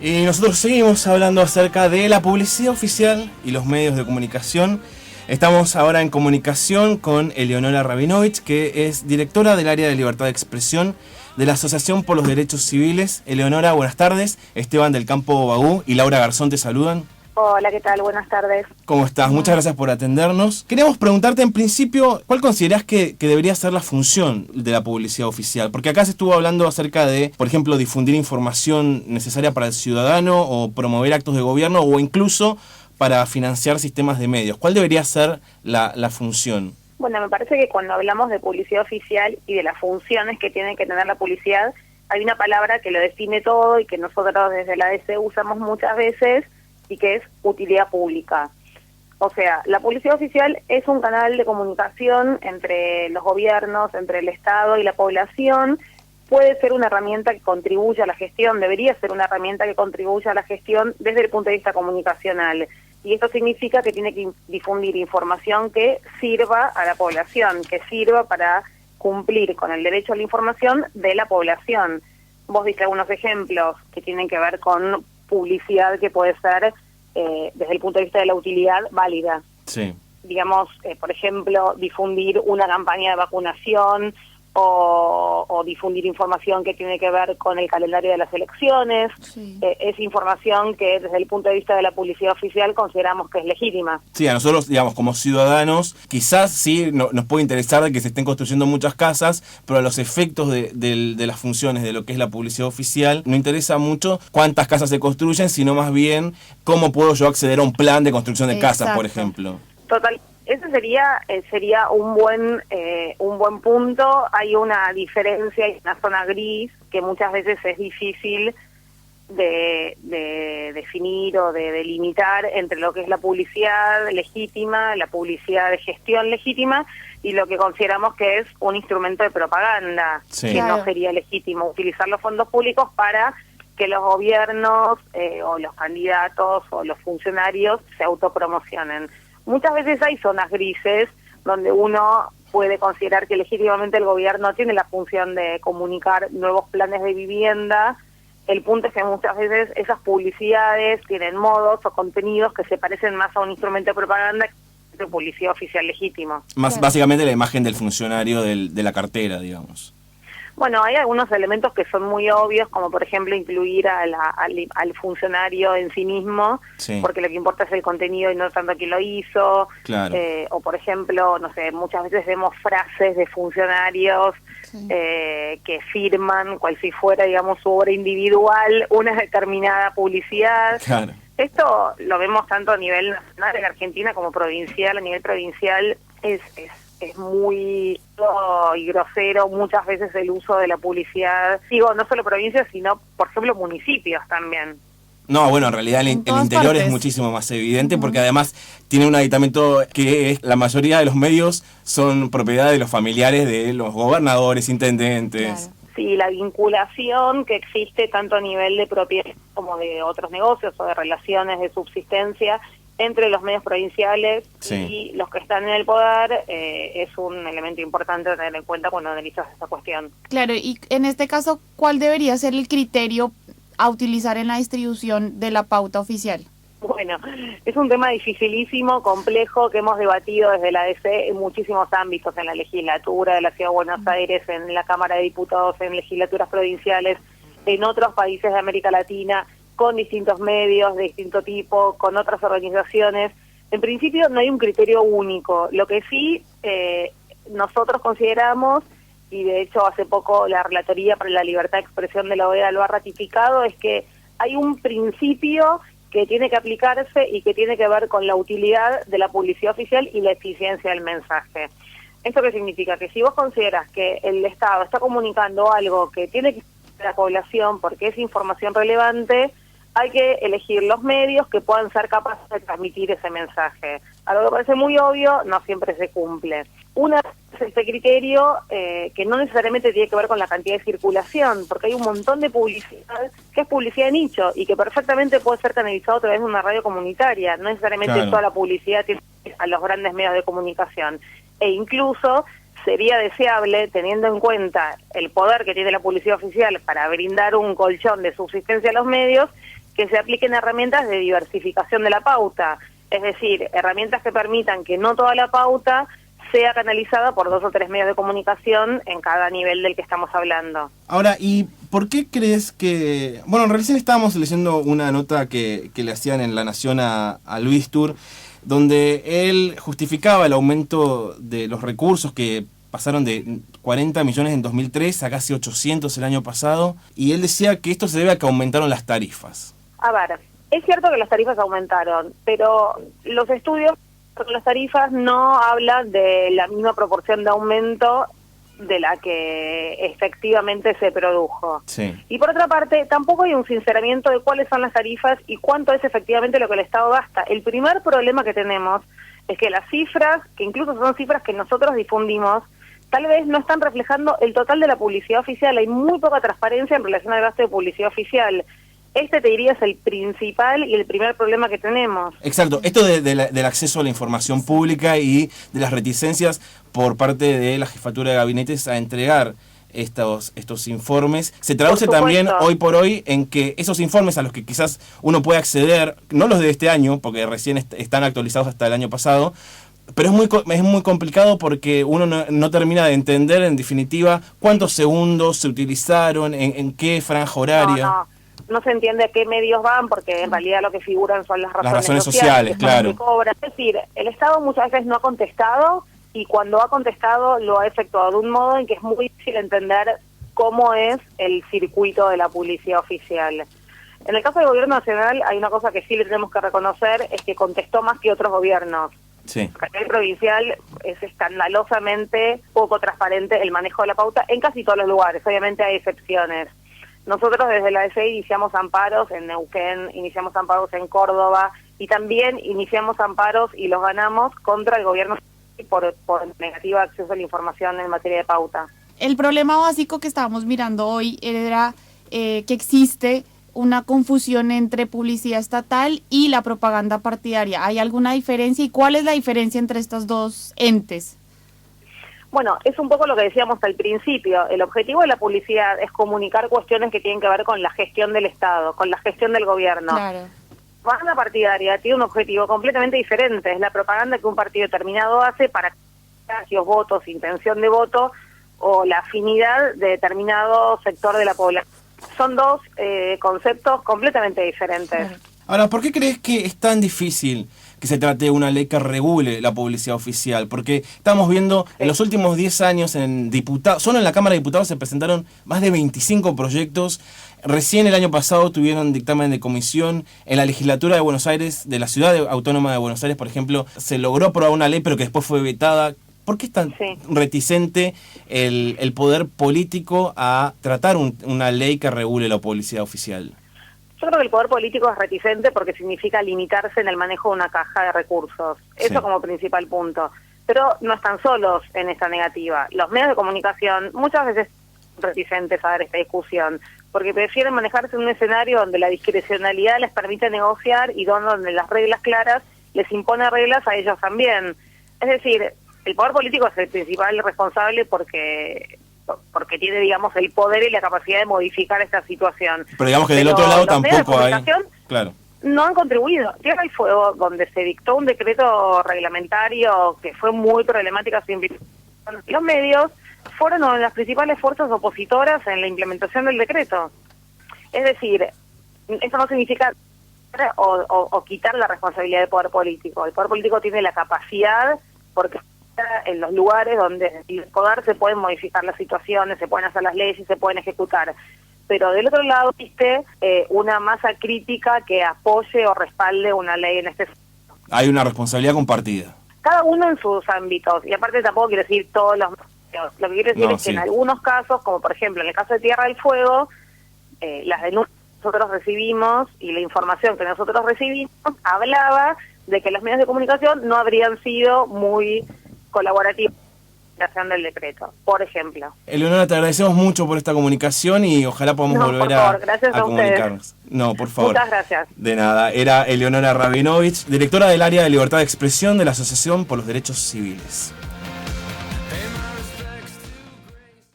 Y nosotros seguimos hablando acerca de la publicidad oficial y los medios de comunicación. Estamos ahora en comunicación con Eleonora Rabinovich, que es directora del área de libertad de expresión de la Asociación por los Derechos Civiles. Eleonora, buenas tardes. Esteban del Campo Bagú y Laura Garzón te saludan. Hola, ¿qué tal? Buenas tardes. ¿Cómo estás? Muchas gracias por atendernos. Queríamos preguntarte en principio, ¿cuál considerás que debería ser la función de la publicidad oficial? Porque acá se estuvo hablando acerca de, por ejemplo, difundir información necesaria para el ciudadano o promover actos de gobierno o incluso para financiar sistemas de medios. ¿Cuál debería ser la función? Bueno, me parece que cuando hablamos de publicidad oficial y de las funciones que tiene que tener la publicidad, hay una palabra que lo define todo y que nosotros desde la ADC usamos muchas veces, y que es utilidad pública. O sea, la publicidad oficial es un canal de comunicación entre los gobiernos, entre el Estado y la población. Puede ser una herramienta que contribuya a la gestión, debería ser una herramienta que contribuya a la gestión desde el punto de vista comunicacional. Y esto significa que tiene que difundir información que sirva a la población, que sirva para cumplir con el derecho a la información de la población. Vos diste algunos ejemplos que tienen que ver con publicidad que puede ser, desde el punto de vista de la utilidad, válida. Sí. Digamos, por ejemplo, difundir una campaña de vacunación o difundir información que tiene que ver con el calendario de las elecciones. Sí. Es información que desde el punto de vista de la publicidad oficial consideramos que es legítima. Sí, a nosotros, digamos, como ciudadanos, quizás sí nos puede interesar de que se estén construyendo muchas casas, pero a los efectos de las funciones de lo que es la publicidad oficial, no interesa mucho cuántas casas se construyen, sino más bien cómo puedo yo acceder a un plan de construcción de casas, por ejemplo. Total. Ese sería un buen punto. Hay una diferencia y una zona gris que muchas veces es difícil de definir o de delimitar entre lo que es la publicidad legítima, la publicidad de gestión legítima y lo que consideramos que es un instrumento de propaganda, sí, que claro, no sería legítimo utilizar los fondos públicos para que los gobiernos o los candidatos o los funcionarios se autopromocionen. Muchas veces hay zonas grises donde uno puede considerar que legítimamente el gobierno tiene la función de comunicar nuevos planes de vivienda. El punto es que muchas veces esas publicidades tienen modos o contenidos que se parecen más a un instrumento de propaganda que de publicidad oficial legítimo. Más básicamente la imagen del funcionario de la cartera, digamos. Bueno, hay algunos elementos que son muy obvios, como por ejemplo incluir al funcionario en sí mismo, Sí. porque lo que importa es el contenido y no tanto quién lo hizo. Claro. O por ejemplo, no sé, muchas veces vemos frases de funcionarios sí, que firman, cual si fuera, digamos, su obra individual, una determinada publicidad. Claro. Esto lo vemos tanto a nivel nacional en Argentina como provincial. A nivel provincial es muy y grosero muchas veces el uso de la publicidad, digo, no solo provincias, sino, por ejemplo, municipios también. No, bueno, en realidad el todas interior partes es muchísimo más evidente porque además tiene un aditamento que es la mayoría de los medios son propiedad de los familiares de los gobernadores, intendentes. claro. Sí, la vinculación que existe tanto a nivel de propiedad como de otros negocios o de relaciones de subsistencia entre los medios provinciales Sí. y los que están en el poder es un elemento importante a tener en cuenta cuando analizas esta cuestión. Claro, y en este caso, ¿cuál debería ser el criterio a utilizar en la distribución de la pauta oficial? Bueno, es un tema dificilísimo, complejo, que hemos debatido desde la ADC en muchísimos ámbitos, en la legislatura de la Ciudad de Buenos Aires, en la Cámara de Diputados, en legislaturas provinciales, en otros países de América Latina, con distintos medios de distinto tipo, con otras organizaciones. En principio no hay un criterio único. Lo que sí nosotros consideramos, y de hecho hace poco la Relatoría para la Libertad de Expresión de la OEA lo ha ratificado, es que hay un principio que tiene que aplicarse y que tiene que ver con la utilidad de la publicidad oficial y la eficiencia del mensaje. ¿Esto qué significa? Que si vos consideras que el Estado está comunicando algo que tiene que ser a la población porque es información relevante, hay que elegir los medios que puedan ser capaces de transmitir ese mensaje. Algo que parece muy obvio, no siempre se cumple. Una es este criterio que no necesariamente tiene que ver con la cantidad de circulación, porque hay un montón de publicidad que es publicidad de nicho y que perfectamente puede ser canalizado a través de una radio comunitaria. No necesariamente Claro. toda la publicidad tiene que ir a los grandes medios de comunicación. E incluso sería deseable, teniendo en cuenta el poder que tiene la publicidad oficial para brindar un colchón de subsistencia a los medios, que se apliquen herramientas de diversificación de la pauta, es decir, herramientas que permitan que no toda la pauta sea canalizada por 2 o 3 medios de comunicación en cada nivel del que estamos hablando. Ahora, ¿y por qué crees que...? Bueno, recién estábamos leyendo una nota que le hacían en La Nación a Luis Tur, donde él justificaba el aumento de los recursos que pasaron de 40 millones en 2003 a casi 800 el año pasado, y él decía que esto se debe a que aumentaron las tarifas. A ver, es cierto que las tarifas aumentaron, pero los estudios con las tarifas no hablan de la misma proporción de aumento de la que efectivamente se produjo. Sí. Y por otra parte, tampoco hay un sinceramiento de cuáles son las tarifas y cuánto es efectivamente lo que el Estado gasta. El primer problema que tenemos es que las cifras, que incluso son cifras que nosotros difundimos, tal vez no están reflejando el total de la publicidad oficial. Hay muy poca transparencia en relación al gasto de publicidad oficial. Este, te diría, es el principal y el primer problema que tenemos. Exacto, esto del acceso a la información pública y de las reticencias por parte de la jefatura de gabinetes a entregar estos informes, se traduce también hoy por hoy en que esos informes a los que quizás uno puede acceder, no los de este año, porque recién están actualizados hasta el año pasado, pero es muy complicado porque uno no termina de entender, en definitiva, cuántos segundos se utilizaron, en qué franja horaria. No se entiende a qué medios van, porque en realidad lo que figuran son las razones sociales, claro. Que cobran. Es decir, el Estado muchas veces no ha contestado, y cuando ha contestado lo ha efectuado de un modo en que es muy difícil entender cómo es el circuito de la publicidad oficial. En el caso del gobierno nacional hay una cosa que sí le tenemos que reconocer, es que contestó más que otros gobiernos. Sí. A nivel provincial es escandalosamente poco transparente el manejo de la pauta en casi todos los lugares, obviamente hay excepciones. Nosotros desde la DCI iniciamos amparos en Neuquén, iniciamos amparos en Córdoba y también iniciamos amparos y los ganamos contra el gobierno por negativa acceso a la información en materia de pauta. El problema básico que estábamos mirando hoy era que existe una confusión entre publicidad estatal y la propaganda partidaria. ¿Hay alguna diferencia y cuál es la diferencia entre estos dos entes? Bueno, es un poco lo que decíamos al principio. El objetivo de la publicidad es comunicar cuestiones que tienen que ver con la gestión del Estado, con la gestión del gobierno. Claro. La propaganda partidaria tiene un objetivo completamente diferente. Es la propaganda que un partido determinado hace para los votos, intención de voto o la afinidad de determinado sector de la población. Son dos conceptos completamente diferentes. Ahora, ¿por qué crees que es tan difícil que se trate de una ley que regule la publicidad oficial? Porque estamos viendo en los últimos 10 años, solo en la Cámara de Diputados se presentaron más de 25 proyectos. Recién el año pasado tuvieron dictamen de comisión. En la legislatura de Buenos Aires, de la Ciudad Autónoma de Buenos Aires, por ejemplo, se logró aprobar una ley, pero que después fue vetada. ¿Por qué es tan reticente el poder político a tratar una ley que regule la publicidad oficial? Yo creo que el poder político es reticente porque significa limitarse en el manejo de una caja de recursos. Eso como principal punto. Pero no están solos en esta negativa. Los medios de comunicación muchas veces son reticentes a dar esta discusión porque prefieren manejarse en un escenario donde la discrecionalidad les permite negociar y donde las reglas claras les impone reglas a ellos también. Es decir, el poder político es el principal responsable porque tiene, digamos, el poder y la capacidad de modificar esta situación. Pero digamos que del otro lado tampoco hay... Claro. No han contribuido. Tierra del Fuego, donde se dictó un decreto reglamentario que fue muy problemático, los medios fueron una de las principales fuerzas opositoras en la implementación del decreto. Es decir, eso no significa o quitar la responsabilidad del poder político. El poder político tiene la capacidad, porque en los lugares donde el poder se pueden modificar las situaciones, se pueden hacer las leyes y se pueden ejecutar. Pero del otro lado existe una masa crítica que apoye o respalde una ley en este sentido. Hay una responsabilidad compartida. Cada uno en sus ámbitos, y aparte tampoco quiero decir todos los... Lo que quiero decir es que en algunos casos, como por ejemplo en el caso de Tierra del Fuego, las denuncias que nosotros recibimos y la información que nosotros recibimos hablaba de que los medios de comunicación no habrían sido muy colaborativos en la creación del decreto, por ejemplo. Eleonora, te agradecemos mucho por esta comunicación y ojalá podamos volver a comunicarnos. No, por favor. Muchas gracias. De nada. Era Eleonora Rabinovich, directora del área de libertad de expresión de la Asociación por los Derechos Civiles.